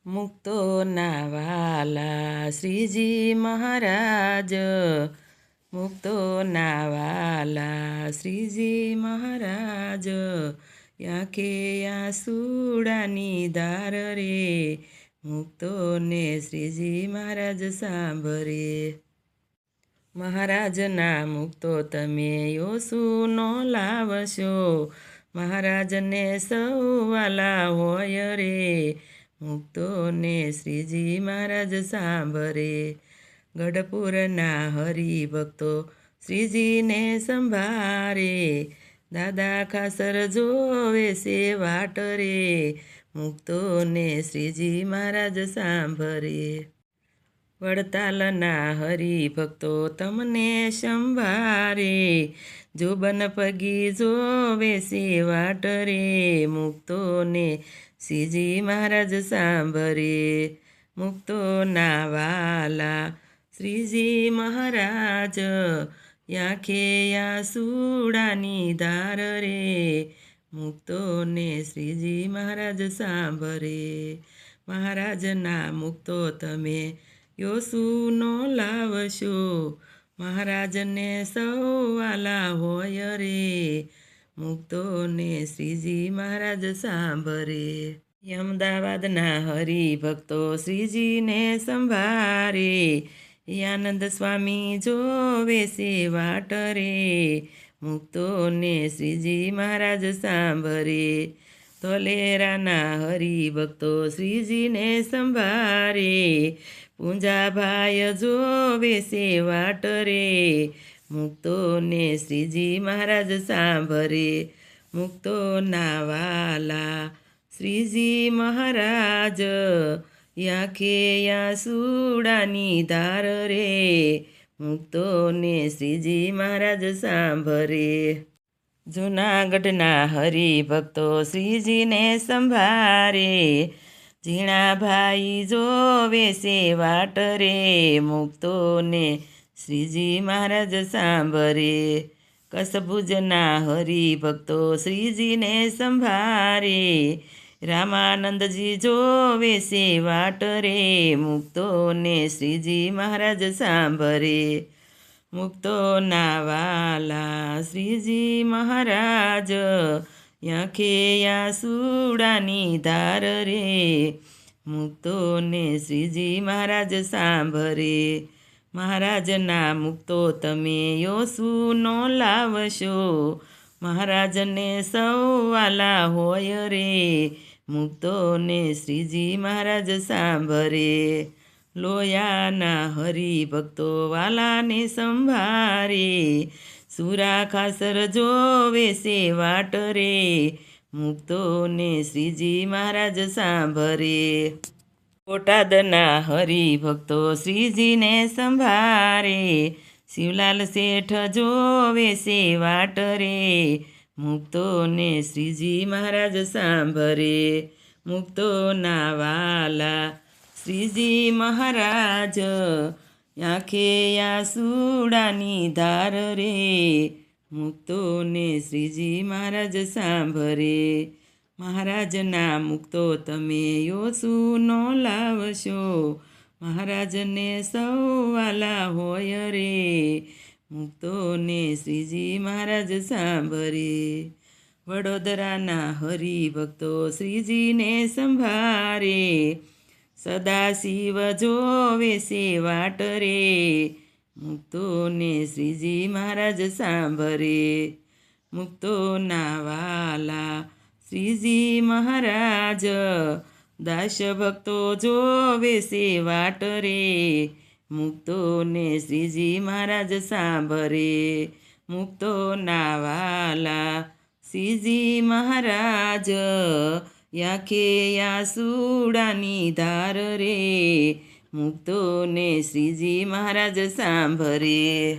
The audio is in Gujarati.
મુક્તોના વાલા શ્રીજી મહારાજ, મુક્તોના વાલા શ્રીજી મહારાજ, આંખે આંસુડાની ધાર રે, મુક્તોને શ્રીજી મહારાજ સાંભળે. મહારાજના મુક્તો તમે યોસુનો લાવશો, મહારાજને સૌ વાલા હોય રે, મુક્તોને શ્રીજી મહારાજ સાંભળે. ગઢપુરના હરિભક્તો શ્રીજીને સંભારે, દાદા ખાસર જોવે છે વાટ રે, મુક્તોને શ્રીજી મહારાજ સાંભળે. વડતાલના હરિભક્તો તમને સંભારે, જોબન પગી જોવે છે વાટ રે, મુક્તોને શ્રીજી મહારાજ સાંભળે. મુક્તોના વાલા શ્રીજી મહારાજ, આંખે આંસુડાની ધાર રે, મુક્તોને શ્રીજી મહારાજ સાંભળે. મહારાજના મુક્તો તમે યોસુનો લાવશો, મહારાજને સૌ વાલા હોય રે, મુક્તોને શ્રીજી મહારાજ સાંભળે. અમદાવાદના હરિભક્તો શ્રીજીને સંભારે, આનંદ સ્વામી જોવે છે વાટ રે, મુક્તોને શ્રીજી મહારાજ સાંભળે. ધોલેરાના હરિભક્તો શ્રીજીને સંભારે, પૂંજાભાઈ જોવે છે વાટ રે, મુક્તોને શ્રીજી મહારાજ સાંભળે. મુક્તોના વાલા શ્રીજી મહારાજ, આંખે આંસુડાની ધાર રે, મુક્તોને શ્રીજી મહારાજ સાંભળે. જૂનાગઢના હરિભક્તો શ્રીજીને સંભારે, ઝીણાભાઈ જોવે છે વાટ રે, મુક્તોને શ્રીજી મહારાજ સાંભળે. કસભુજના હરિભક્તો શ્રીજીને સંભારે, રામાનંદજી જોવે છે વાટ રે, મુક્તોને શ્રીજી મહારાજ સાંભળે. મુક્તોના વાલા શ્રીજી મહારાજ, આંખે આંસુડાની ધાર રે, મુક્તોને શ્રીજી મહારાજ સાંભળે. મહારાજના મુક્તો તમે યોસુનો લાવશો, મહારાજને સૌ વાલા હોય રે, મુક્તોને શ્રીજી મહારાજ સાંભળે. લોયાના હરિભક્તો વાલાને સંભારે, સુરા ખાસર જોવે છે વાટ રે, મુક્તોને શ્રીજી મહારાજ સાંભળે. બોટાદના હરિભક્તો શ્રીજીને સંભારે, શિવલાલ શેઠ જોવે છે વાટ રે, મુક્તોને શ્રીજી મહારાજ સાંભળે. મુક્તોના વાલા શ્રીજી મહારાજ, આંખે આંસુડાની ધાર રે, મુક્તોને શ્રીજી મહારાજ સાંભળે. મહારાજના મુક્તો તમે યોસુનો લાવશો, મહારાજને સૌ વાલા હોય રે, મુક્તોને શ્રીજી મહારાજ સાંભળે. વડોદરાના હરિભક્તો શ્રીજીને સંભારે, સદાશિવ જોવે છે વાટ રે, મુક્તોને શ્રીજી મહારાજ સાંભળે. મુક્તોના વાલા શ્રીજી મહારાજ, દાસ ભક્તો જોવે છે વાટ રે, મુક્તોને શ્રીજી મહારાજ સાંભળે. મુક્તોના વાલા શ્રીજી મહારાજ, આંખે આંસુડાની ધાર રે, મુક્તોને શ્રીજી મહારાજ સાંભળે.